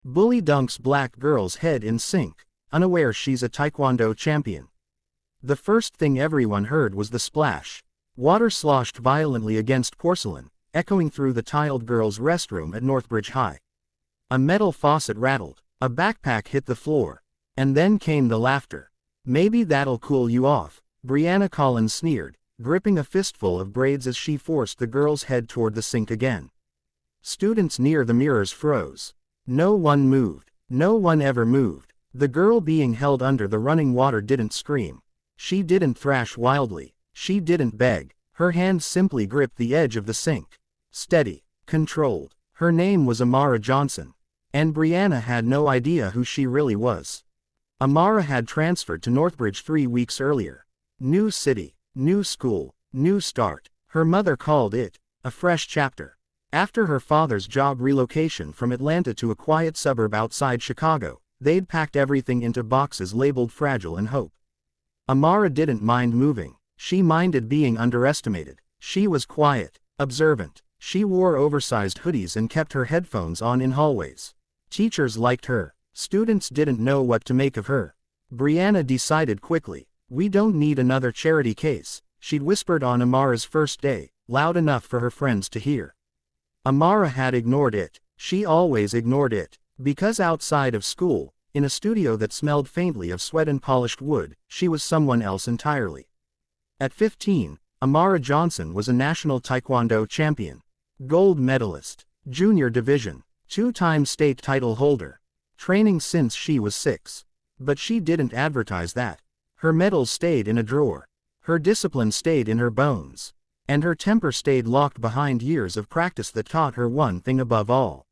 Bully dunks black girl's head in sink, unaware she's a Taekwondo champion. The first thing everyone heard was the splash. Water sloshed violently against porcelain, echoing through the tiled girls' restroom at Northbridge High. A metal faucet rattled, a backpack hit the floor. And then came the laughter. "Maybe that'll cool you off," Brianna Collins sneered, gripping a fistful of braids as she forced the girl's head toward the sink again. Students near the mirrors froze. No one moved. No one ever moved. The girl being held under the running water didn't scream. She didn't thrash wildly. She didn't beg. Her hands simply gripped the edge of the sink. Steady. Controlled. Her name was Amara Johnson. And Brianna had no idea who she really was. Amara had transferred to Northbridge 3 weeks earlier. New city, new school, new start. Her mother called it a fresh chapter. After her father's job relocation from Atlanta to a quiet suburb outside Chicago, they'd packed everything into boxes labeled fragile and hope. Amara didn't mind moving. She minded being underestimated. She was quiet, observant. She wore oversized hoodies and kept her headphones on in hallways. Teachers liked her. Students didn't know what to make of her. Brianna decided quickly. "We don't need another charity case," she'd whispered on Amara's first day, loud enough for her friends to hear. Amara had ignored it. She always ignored it. Because outside of school, in a studio that smelled faintly of sweat and polished wood, she was someone else entirely. At 15, Amara Johnson was a national Taekwondo champion. Gold medalist. Junior division. 2-time state title holder. Training since she was 6. But she didn't advertise that. Her medals stayed in a drawer. Her discipline stayed in her bones. And her temper stayed locked behind years of practice that taught her one thing above all.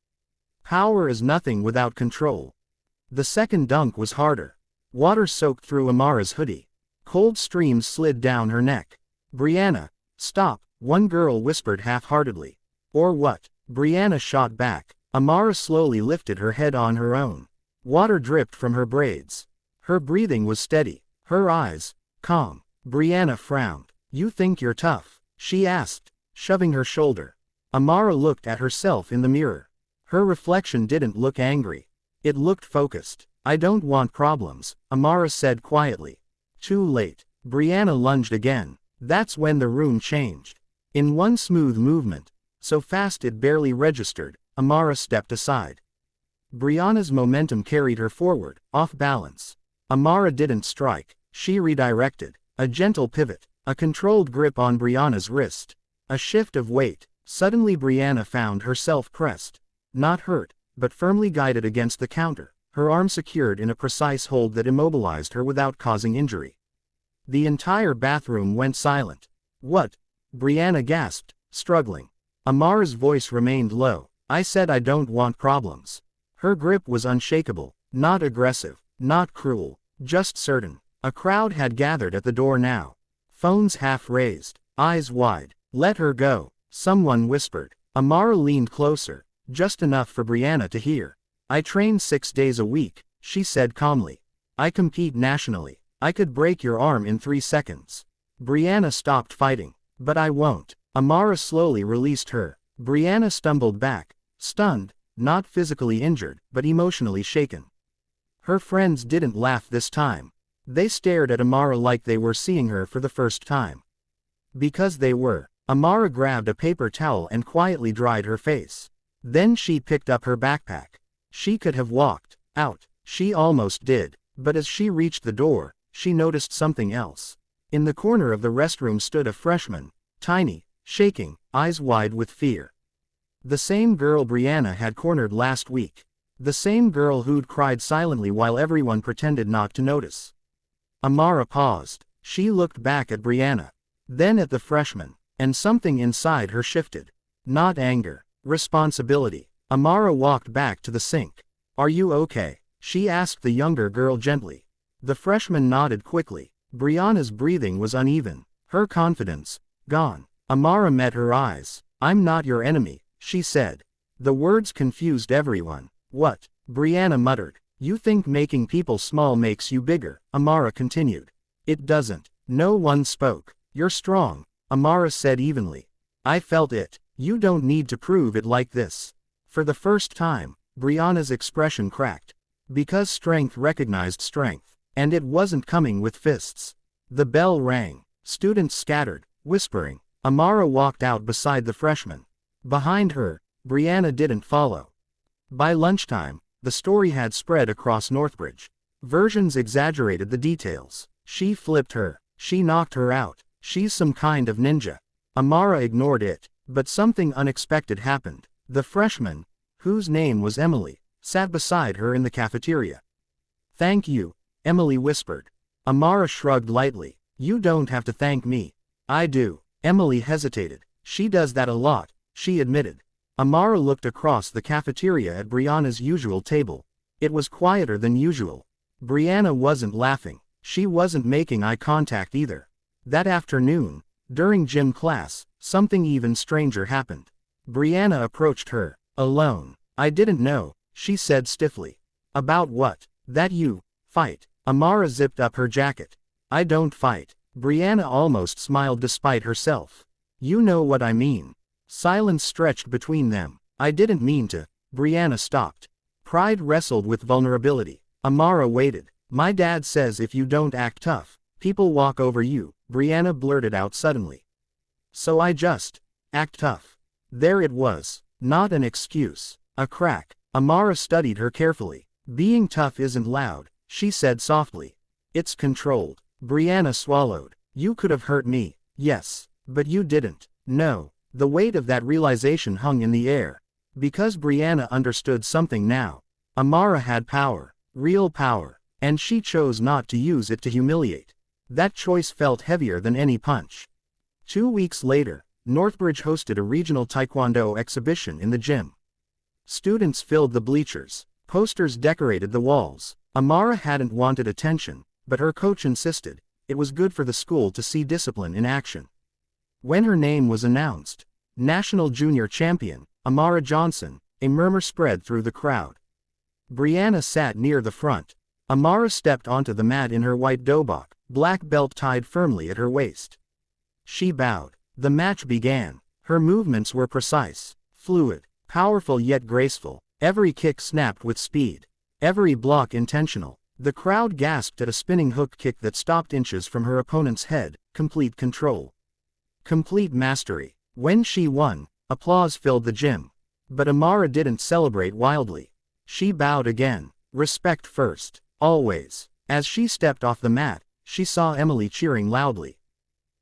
Power is nothing without control. The second dunk was harder. Water soaked through Amara's hoodie. Cold streams slid down her neck. "Brianna, stop," one girl whispered half-heartedly. "Or what?" Brianna shot back. Amara slowly lifted her head on her own. Water dripped from her braids. Her breathing was steady. Her eyes, calm. Brianna frowned. "You think you're tough?" she asked, shoving her shoulder. Amara looked at herself in the mirror. Her reflection didn't look angry. It looked focused. "I don't want problems," Amara said quietly. Too late. Brianna lunged again. That's when the room changed. In one smooth movement, so fast it barely registered, Amara stepped aside. Brianna's momentum carried her forward, off balance. Amara didn't strike. She redirected. A gentle pivot. A controlled grip on Brianna's wrist. A shift of weight. Suddenly Brianna found herself pressed. Not hurt, but firmly guided against the counter, her arm secured in a precise hold that immobilized her without causing injury. The entire bathroom went silent. "What?" Brianna gasped, struggling. Amara's voice remained low. "I said I don't want problems." Her grip was unshakable, not aggressive, not cruel, just certain. A crowd had gathered at the door now. Phones half raised, eyes wide. "Let her go," someone whispered. Amara leaned closer, just enough for Brianna to hear. "I train 6 days a week," she said calmly. "I compete nationally. I could break your arm in 3 seconds." Brianna stopped fighting. "But I won't." Amara slowly released her. Brianna stumbled back, stunned, not physically injured, but emotionally shaken. Her friends didn't laugh this time. They stared at Amara like they were seeing her for the first time. Because they were. Amara grabbed a paper towel and quietly dried her face. Then she picked up her backpack. She could have walked out. She almost did. But as she reached the door, she noticed something else. In the corner of the restroom stood a freshman, tiny, shaking, eyes wide with fear. The same girl Brianna had cornered last week. The same girl who'd cried silently while everyone pretended not to notice. Amara paused. She looked back at Brianna. Then at the freshman. And something inside her shifted. Not anger. Responsibility. Amara walked back to the sink. "Are you okay?" she asked the younger girl gently. The freshman nodded quickly. Brianna's breathing was uneven. Her confidence gone. Amara met her eyes. "I'm not your enemy," she said. The words confused everyone. "What?" Brianna muttered. "You think making people small makes you bigger," Amara continued. "It doesn't." No one spoke. "You're strong," Amara said evenly. "I felt it. You don't need to prove it like this." For the first time, Brianna's expression cracked. Because strength recognized strength. And it wasn't coming with fists. The bell rang. Students scattered, whispering. Amara walked out beside the freshman. Behind her, Brianna didn't follow. By lunchtime, the story had spread across Northbridge. Versions exaggerated the details. She flipped her. She knocked her out. She's some kind of ninja. Amara ignored it, but something unexpected happened. The freshman, whose name was Emily, sat beside her in the cafeteria. "Thank you," Emily whispered. Amara shrugged lightly. "You don't have to thank me." "I do." Emily hesitated. "She does that a lot," she admitted. Amara looked across the cafeteria at Brianna's usual table. It was quieter than usual. Brianna wasn't laughing. She wasn't making eye contact either. That afternoon, during gym class, something even stranger happened. Brianna approached her, alone. "I didn't know," she said stiffly. "About what?" "That you fight." Amara zipped up her jacket. "I don't fight." Brianna almost smiled despite herself. "You know what I mean." Silence stretched between them. "I didn't mean to." Brianna stopped. Pride wrestled with vulnerability. Amara waited. "My dad says if you don't act tough, people walk over you," Brianna blurted out suddenly. "So I just act tough." There it was. Not an excuse. A crack. Amara studied her carefully. "Being tough isn't loud," she said softly. "It's controlled." Brianna swallowed. "You could have hurt me." "Yes. But you didn't." "No." The weight of that realization hung in the air. Because Brianna understood something now. Amara had power. Real power. And she chose not to use it to humiliate. That choice felt heavier than any punch. 2 weeks later, Northbridge hosted a regional Taekwondo exhibition in the gym. Students filled the bleachers. Posters decorated the walls. Amara hadn't wanted attention, but her coach insisted. It was good for the school to see discipline in action. When her name was announced, National Junior Champion, Amara Johnson, a murmur spread through the crowd. Brianna sat near the front. Amara stepped onto the mat in her white dobok, black belt tied firmly at her waist. She bowed. The match began. Her movements were precise, fluid, powerful yet graceful. Every kick snapped with speed. Every block intentional. The crowd gasped at a spinning hook kick that stopped inches from her opponent's head. Complete control. Complete mastery. When she won, applause filled the gym. But Amara didn't celebrate wildly. She bowed again. Respect first. Always. As she stepped off the mat, she saw Emily cheering loudly.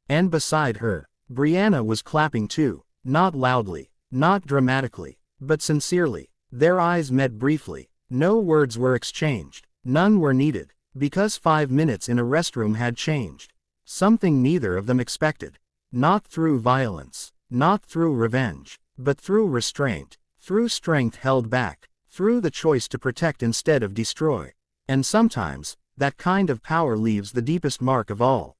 And beside her, Brianna was clapping too. Not loudly, not dramatically, but sincerely. Their eyes met briefly. No words were exchanged. None were needed. Because 5 minutes in a restroom had changed. Something neither of them expected. Not through violence. Not through revenge. But through restraint. Through strength held back. Through the choice to protect instead of destroy. And sometimes, that kind of power leaves the deepest mark of all.